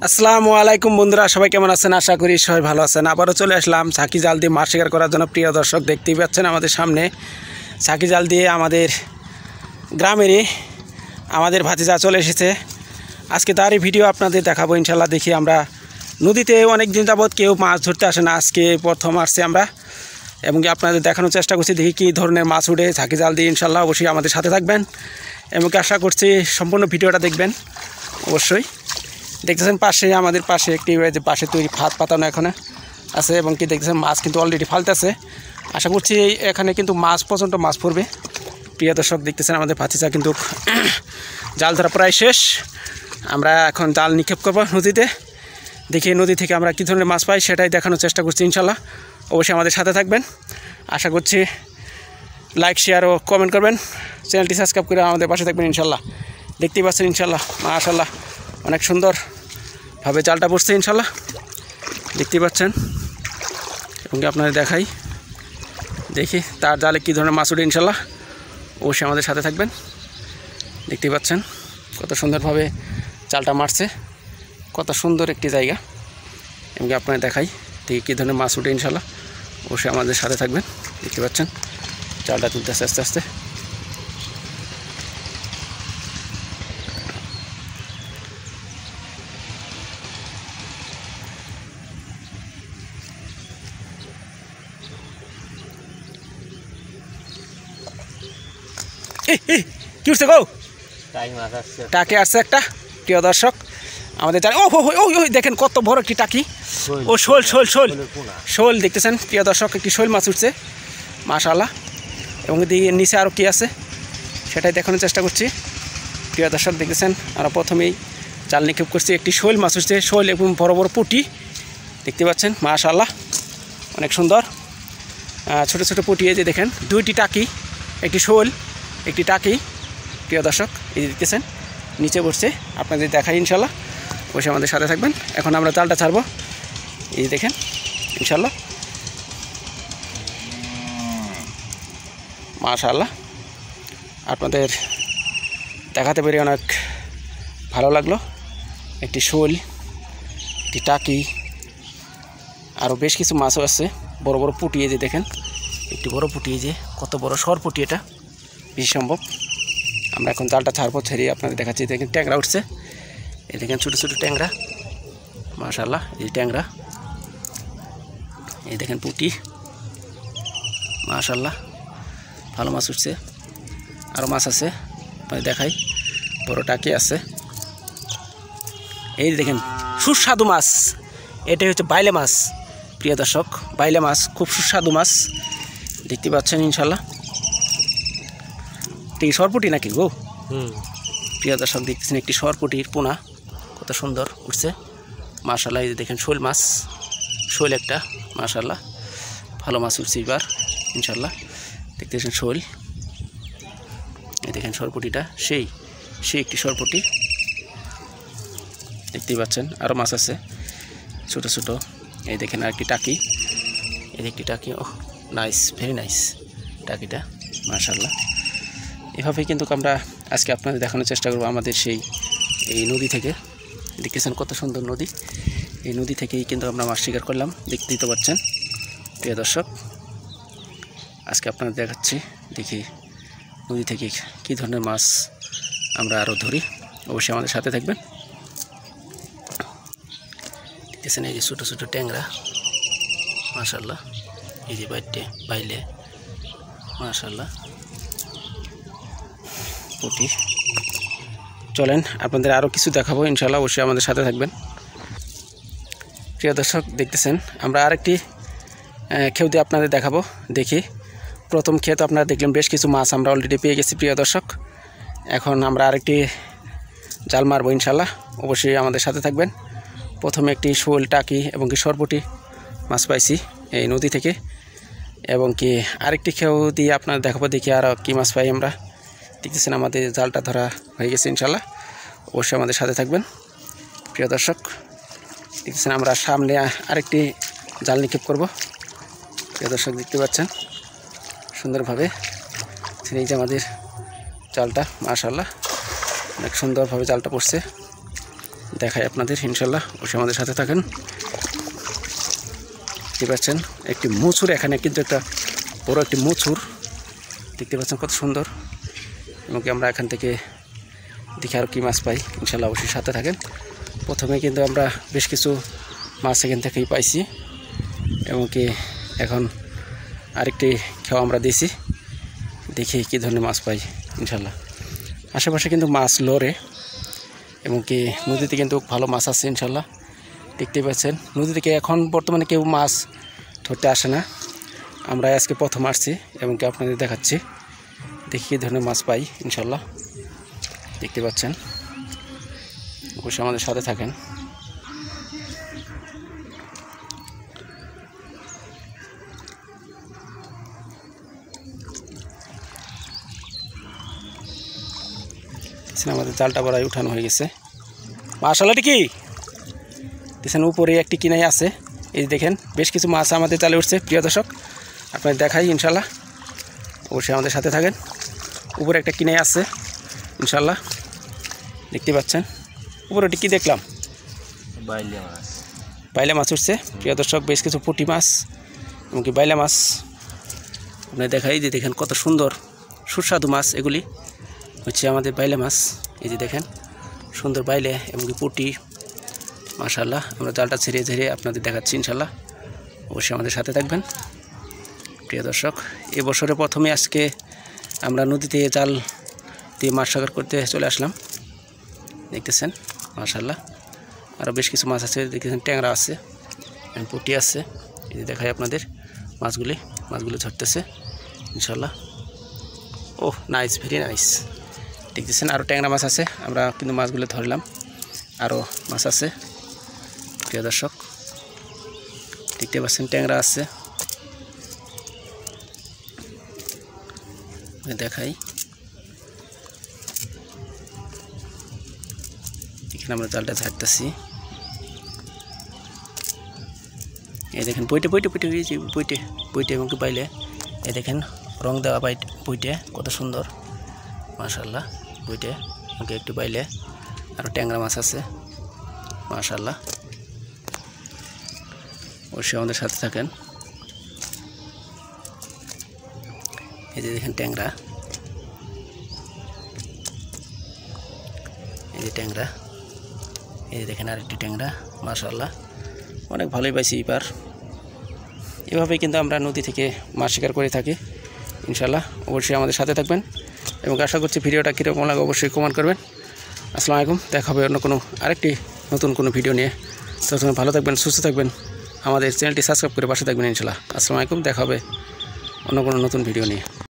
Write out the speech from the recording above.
আসসালামু আলাইকুম বন্ধুরা, সবাই কেমন আছেন? আশা করি সবাই ভালো আছেন। আবারও চলে আসলাম ঝাঁকি জাল দিয়ে মাছ শিকার করার জন্য। প্রিয় দর্শক, দেখতেই পাচ্ছেন আমাদের সামনে ঝাঁকি জাল দিয়ে আমাদের গ্রামেরই আমাদের ভাতিজা চলে এসেছে। আজকে তারই ভিডিও আপনাদের দেখাবো ইনশাল্লাহ। দেখি আমরা নদীতে অনেক দিন যাবৎ কেউ মাছ ধরতে আসে না, আজকে প্রথম আসছে আমরা, এবং কি আপনাদের দেখানোর চেষ্টা করছি দেখি কী ধরনের মাছ উঠে ঝাঁকি জাল দিয়ে। ইনশাল্লাহ অবশ্যই আমাদের সাথে থাকবেন এবং কি আশা করছি সম্পূর্ণ ভিডিওটা দেখবেন। অবশ্যই দেখতেছেন পাশে আমাদের পাশে একটি পাশে তৈরি ফাঁদ পাতানো এখানে আছে, এবং কি দেখতেছেন মাছ কিন্তু অলরেডি ফালতেছে। আশা করছি এখানে কিন্তু মাছ প্রচণ্ড মাছ পড়বে। প্রিয় দর্শক, দেখতেছেন আমাদের ভাতিজা কিন্তু জাল ধরা প্রায় শেষ। আমরা এখন জাল নিক্ষেপ করবো নদীতে, দেখি নদী থেকে আমরা কী ধরনের মাছ পাই সেটাই দেখানোর চেষ্টা করছি ইনশাল্লাহ। অবশ্যই আমাদের সাথে থাকবেন। আশা করছি লাইক শেয়ার ও কমেন্ট করবেন, চ্যানেলটি সাবস্ক্রাইব করে আমাদের পাশে থাকবেন ইনশাল্লাহ। দেখতেই পাচ্ছেন ইনশাল্লাহ মাশাআল্লাহ অনেক সুন্দরভাবে জালটা পড়ছে ইনশাল্লাহ, দেখতেই পাচ্ছেন। এবং আপনাদের দেখাই, দেখি তার জালে কী ধরনের মাছ উঠে ইনশাল্লাহ। অবশ্যই আমাদের সাথে থাকবেন। দেখতেই পাচ্ছেন কত সুন্দরভাবে জালটা মারছে, কত সুন্দর একটি জায়গা। এবং আপনাদের দেখাই দেখি কী ধরনের মাছ উঠে ইনশাল্লাহ। অবশ্যই আমাদের সাথে থাকবেন। দেখতে পাচ্ছেন জালটা তুলতেছে আস্তে আস্তে। কি উঠছে গো? টাকি আসছে একটা। প্রিয় দর্শক, আমাদের দেখেন কত বড় একটি টাকি। ও শোল শোল শোল শোল দেখতেছেন প্রিয় দর্শক, একটি শোল মাছ উঠছে মাশাআল্লাহ। এবং দিকে নিচে আরও কী আছে সেটাই দেখানোর চেষ্টা করছি। প্রিয় দর্শক, দেখতেছেন আমরা প্রথমেই জাল নিক্ষেপ করছি, একটি শোল মাছ উঠছে। শোল এবং বড় বড় পুঁটি দেখতে পাচ্ছেন মাশাআল্লাহ অনেক সুন্দর। ছোট ছোট পুঁটি এই যে দেখেন, দুইটি টাকি, একটি শোল একটি টাকি। প্রিয় দর্শক, এই যে দেখতেছেন নিচে বসছে, আপনাদের দেখাই ইনশাল্লাহ। বসে আমাদের সাথে থাকবেন। এখন আমরা জালটা ছাড়বো, এই যে দেখেন ইনশাল্লাহ মাশাআল্লাহ। আপনাদের দেখাতে পেরে অনেক ভালো লাগলো। একটি শোল, একটি টাকি, আরও বেশ কিছু মাছও আছে। বড় বড় পুঁটি এই যে দেখেন, একটি বড় পুঁটি, এই যে কত বড় সর পুঁটি, এটা বেশি সম্ভব। আমরা এখন জালটা ছাড়বো, ছেড়ে আপনাদের দেখাচ্ছি। দেখেন ট্যাংরা উঠছে, এই দেখেন ছোটো ছোটো ট্যাংরা মাশাআল্লাহ। এই ট্যাংরা, এই দেখেন পুঁটি মাশাআল্লাহ, ভালো মাছ উঠছে। আরও মাছ আছে আপনাদের দেখাই, বড় টাকি আছে। এই দেখেন সুস্বাদু মাছ, এটাই হচ্ছে বাইলে মাছ। প্রিয় দর্শক, বাইলে মাছ খুব সুস্বাদু মাছ, দেখতে পাচ্ছেন ইনশাল্লাহ। ঠিক সরপুটি নাকি গো? প্রিয় দর্শক, দেখতেছেন একটি সরপুটির পোনা কত সুন্দর উঠছে মাশাআল্লাহ। এই যে দেখেন শোল মাছ, শোল একটা মাশাআল্লাহ, ভালো মাছ উঠছে এবার ইনশাল্লাহ। দেখতেছেন শোল, এই দেখেন সরপুটিটা সেই একটি সরপুটি দেখতেই পাচ্ছেন। আরও মাছ আছে ছোটো ছোটো, এই দেখেন আর একটি টাকি, এই একটি টাকি। ও নাইস, ভেরি নাইস টাকিটা মাশাআল্লাহ। এভাবেই কিন্তু আমরা আজকে আপনাদের দেখানোর চেষ্টা করবো আমাদের সেই এই নদী থেকে। দেখতেছেন কত সুন্দর নদী, এই নদী থেকেই কিন্তু আমরা মাছ শিকার করলাম, দেখতেই তো পাচ্ছেন। প্রিয় দর্শক, আজকে আপনাদের দেখাচ্ছি দেখি নদী থেকে কী ধরনের মাছ আমরা আরও ধরি। অবশ্যই আমাদের সাথে থাকবেন। দেখতেছেন এই যে ছোটো ছোটো ট্যাংরা মাশাআল্লাহ, এই যে বাইলে মাশাআল্লাহ পুঁটি। চলেন আপনাদের আরও কিছু দেখাবো ইনশাল্লাহ, অবশ্যই আমাদের সাথে থাকবেন। প্রিয় দর্শক, দেখতেছেন আমরা আরেকটি খেতে আপনাদের দেখাবো। দেখি প্রথম খেতে আপনারা দেখলেন বেশ কিছু মাছ আমরা অলরেডি পেয়ে গেছি। প্রিয় দর্শক, এখন আমরা আরেকটি জাল মারবো ইনশাল্লাহ, অবশ্যই আমাদের সাথে থাকবেন। প্রথমে একটি শোল, টাকি এবং কি সরপুটি মাছ পাইছি এই নদী থেকে, এবং কি আরেকটি খেয়েও দিয়ে আপনাদের দেখাবো দেখি আর কী মাছ পাই আমরা। দেখতেছেন আমাদের জালটা ধরা হয়ে গেছে ইনশাল্লাহ, অবশ্যই আমাদের সাথে থাকবেন। প্রিয় দর্শক, দেখতেছেন আমরা সামনে আরেকটি জাল নিক্ষেপ করব। প্রিয় দর্শক, দেখতে পাচ্ছেন সুন্দরভাবে এই যে আমাদের জালটা মাশাআল্লাহ অনেক সুন্দরভাবে জালটা পড়ছে। দেখাই আপনাদের ইনশাল্লাহ, অবশ্যই আমাদের সাথে থাকেন। দেখতে পাচ্ছেন একটি মুচুর, এখানে কিন্তু একটা বড় একটি মুচুর দেখতে পাচ্ছেন, কত সুন্দর। এবং কি আমরা এখান থেকে দেখি আর কি মাছ পাই, ইনশাল্লাহ অবশ্যই সাথে থাকেন। প্রথমে কিন্তু আমরা বেশ কিছু মাছ এখান থেকেই পাইছি, এবং কি এখন আরেকটি খেয়া আমরা দিয়েছি, দেখি কী ধরনের মাছ পাই ইনশাল্লাহ। আশেপাশে কিন্তু মাছ লড়ে, এবং কি নদীতে কিন্তু ভালো মাছ আছে ইনশাল্লাহ। দেখতে পাচ্ছেন নদী থেকে এখন বর্তমানে কেউ মাছ ধরতে আসে না, আমরা আজকে প্রথম আসছি, এবং কি আপনাদের দেখাচ্ছি, দেখি কী ধরনের মাছ পাই ইনশাল্লাহ। দেখতে পাচ্ছেন, অবশ্যই আমাদের সাথে থাকেন। আমাদের জালটা বড়াই উঠানো হয়ে গেছে। মাশাআল্লাহ, কি দেখছেন উপরে একটি কিনাই আছে, এই দেখেন বেশ কিছু মাছ আমাদের জালে উঠছে। প্রিয় দর্শক, আপনাদের দেখাই ইনশাল্লাহ, অবশ্যই আমাদের সাথে থাকেন। উপরে একটা কিনাই আছে ইনশাল্লাহ, দেখতে পাচ্ছেন। উপরে কি দেখলাম, বাইলা মাছ উঠছে। প্রিয় দর্শক, বেশ কিছু পুঁটি মাছ এবং কি বাইলা মাছ আপনাদের দেখাই, যে দেখেন কত সুন্দর সুস্বাদু মাছ, এগুলি হচ্ছে আমাদের বাইলে মাছ। এই যে দেখেন সুন্দর বাইলে এবং কি পুঁটি, মাশাআল্লাহ। আমরা জালটা ছেড়ে ছেড়ে আপনাদের দেখাচ্ছি ইনশাল্লাহ, অবশ্যই আমাদের সাথে থাকবেন। প্রিয় দর্শক, এবছরে প্রথমে আজকে আমরা নদীতে জাল দিয়ে মাছ শিকার করতে চলে আসলাম। দেখতেছেন মাশাআল্লাহ, আরও বেশ কিছু মাছ আছে, দেখতেছেন ট্যাংরা আছে, পুঁটি আছে। এই যে দেখাই আপনাদের মাছগুলি ধরতেছে ইনশাল্লাহ। ওহ নাইস, ভেরি নাইস। দেখতেছেন আরও ট্যাংরা মাছ আছে, আমরা কিন্তু মাছগুলো ধরলাম, আরও মাছ আছে। প্রিয় দর্শক, দেখতে পাচ্ছেন ট্যাংরা আছে, দেখাই। এখানে আমরা জালটা ছাড়তেছি, এই দেখেন বইটে এবং কি বাইলে, এই দেখেন রং দেওয়া বইটে কত সুন্দর, মাশাআল্লাহ। বইটে ওকে একটু বাইলে আরও ট্যাংরা মাছ আছে, মাশাআল্লাহ। অবশ্যই আমাদের সাথে থাকেন। এই যে দেখেন ট্যাংরা, এই যে ট্যাংরা, এই যে দেখেন আরেকটি ট্যাংরা, মাশাআল্লাহ। অনেক ভালোই পাইছি এবার। এভাবেই কিন্তু আমরা নদী থেকে মাছ শিকার করে থাকি ইনশাল্লাহ, অবশ্যই আমাদের সাথে থাকবেন। এবং আশা করছি ভিডিওটা কীরকম লাগে অবশ্যই কমেন্ট করবেন। আসসালামু আলাইকুম, দেখা হবে অন্য কোনো আরেকটি নতুন কোনো ভিডিও নিয়ে। ততক্ষণ ভালো থাকবেন, সুস্থ থাকবেন, আমাদের চ্যানেলটি সাবস্ক্রাইব করে পাশে থাকবেন ইনশাল্লাহ। আসসালামু আলাইকুম, দেখা হবে অন্য কোনো নতুন ভিডিও নিয়ে।